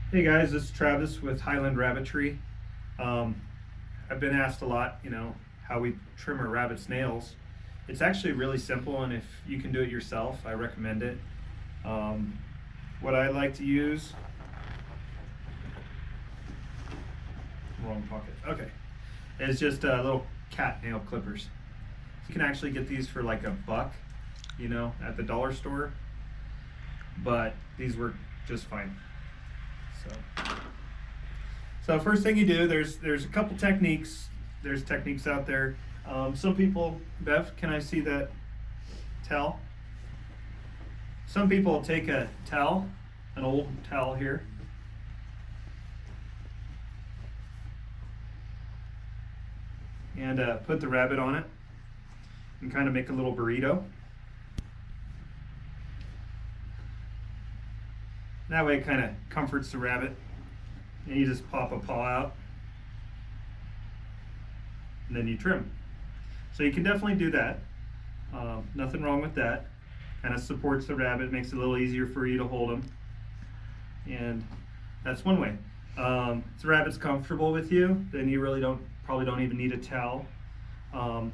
Hey guys, this is Travis with Highland Rabbitry. I've been asked a lot, how we trim a rabbit's nails. It's actually really simple, and if you can do it yourself, I recommend it. What I like to use, wrong pocket, okay, is just little cat nail clippers. You can actually get these for like $1, at the dollar store, but these work just fine. So first thing you do, there's a couple techniques. There's techniques out there. Some people, Bev, can I see that towel? Some people take a towel, an old towel here, and put the rabbit on it and kind of make a little burrito. That way it kind of comforts the rabbit. And you just pop a paw out and then you trim. So you can definitely do that. Nothing wrong with that. Kind of supports the rabbit, makes it a little easier for you to hold him. And that's one way. If the rabbit's comfortable with you, then you really probably don't even need a towel. You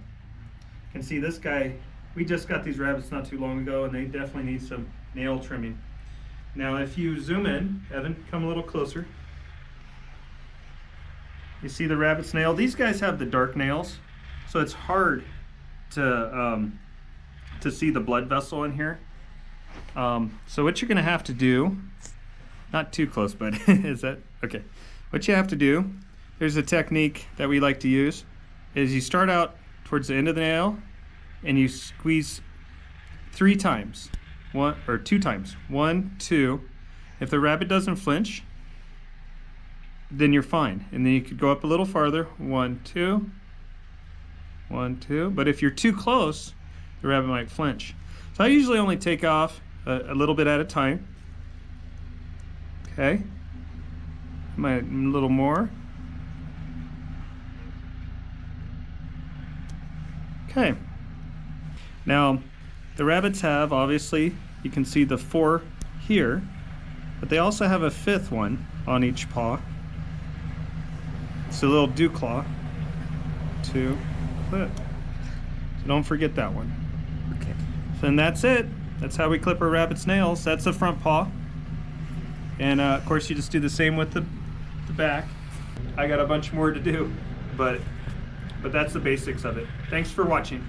can see this guy, we just got these rabbits not too long ago, and they definitely need some nail trimming. Now if you zoom in, Evan, come a little closer. You see the rabbit's nail? These guys have the dark nails, so it's hard to see the blood vessel in here. So what you're gonna have to do, not too close, bud, is that, okay. What you have to do, there's a technique that we like to use, is you start out towards the end of the nail and you squeeze 3 times. 2 times. 1, 2. If the rabbit doesn't flinch, then you're fine. And then you could go up a little farther. 1, 2. 1, 2. But if you're too close, the rabbit might flinch. So I usually only take off a little bit at a time. Okay. A little more. Okay. Now, the rabbits have, obviously, you can see the 4 here, but they also have a 5th one on each paw. It's a little dew claw. 2 clip. So don't forget that one. Okay. And that's it. That's how we clip our rabbit's nails. That's the front paw. And of course you just do the same with the back. I got a bunch more to do, but that's the basics of it. Thanks for watching.